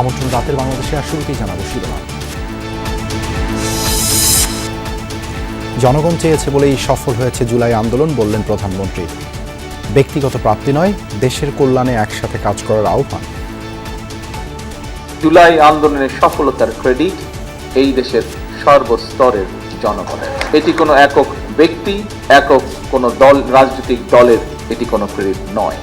আমন্ত্রণ রাতের বাংলাদেশে আর শুরুতেই জানাবো শিরোনাম। জনগণ চেয়েছে বলেই সফল হয়েছে জুলাই আন্দোলন, বললেন প্রধানমন্ত্রী। ব্যক্তিগত প্রাপ্তি নয়, দেশের কল্যাণে একসাথে কাজ করার আহ্বান। জুলাই আন্দোলনের সফলতার ক্রেডিট এই দেশের সর্বস্তরের জনগণের। এটি কোনো একক ব্যক্তি, একক কোনো দল, রাজনৈতিক দলের এটি কোনো ক্রেডিট নয়।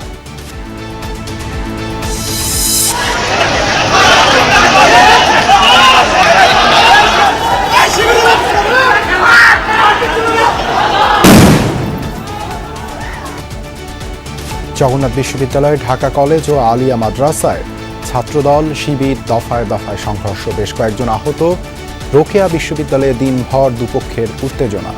জগন্নাথ বিশ্ববিদ্যালয়, ঢাকা কলেজ ও আলিয়া মাদ্রাসায় ছাত্রদল শিবির দফায় দফায় সংঘর্ষ, বেশ কয়েকজন আহত। রোকেয়া বিশ্ববিদ্যালয়ে দিনভর দুপক্ষের উত্তেজনা।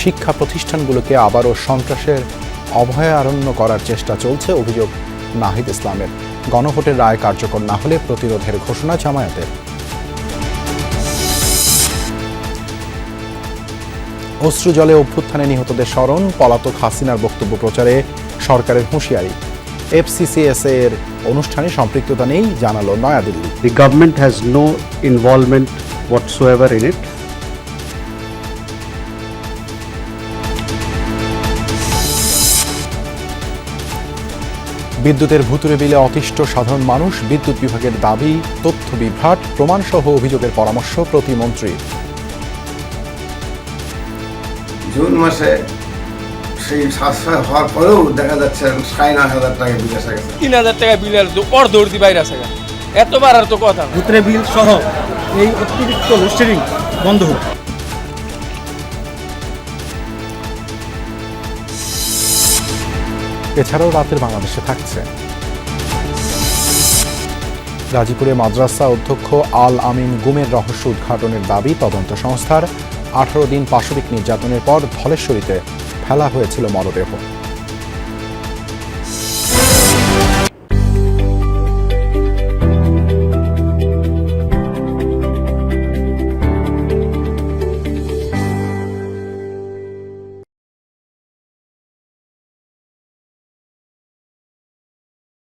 শিক্ষা প্রতিষ্ঠানগুলোকে আবারও সন্ত্রাসের অভয়ারণ্য করার চেষ্টা চলছে, অভিযোগ নাহিদ ইসলামের। গণভোটের রায় কার্যকর না হলে প্রতিরোধের ঘোষণা জামায়াতের। অশ্রুজলে অভ্যুত্থানে নিহতদের স্মরণ, পলাতক হাসিনার বক্তব্য প্রচারে সরকারের হুঁশিয়ারি। এফসিসিএসএ এর অনুষ্ঠানে সম্পৃক্ততা নেই, জানালো New Delhi. The government has no involvement whatsoever in it. বিদ্যুতের ভুতুড়ে বিলে অতিষ্ঠ সাধারণ মানুষ, বিদ্যুৎ বিভাগের দাবি তথ্য বিভ্রাট, প্রমাণসহ অভিযোগের পরামর্শ প্রতিমন্ত্রীর। জুন মাসে সেই সাশ্রয় হওয়ার পরেও দেখা যাচ্ছে 9,500 টাকা বিল আসা গেছে। 3,000 টাকা বিল আর অর্ধ বাইরে আসে, এত বাড়ার তো কথা। ভুতুড়ে বিল সহ এই অতিরিক্ত লোডশেডিং বন্ধ হোক। এছাড়াও রাতের বাংলাদেশে থাকছে গাজীপুরে মাদ্রাসা অধ্যক্ষ আল আমিন গুমের রহস্য উদ্ঘাটনের দাবি তদন্ত সংস্থার। 18 দিন পাশবিক নির্যাতনের পর ধলেশ্বরীতে ফেলা হয়েছিল মরদেহ।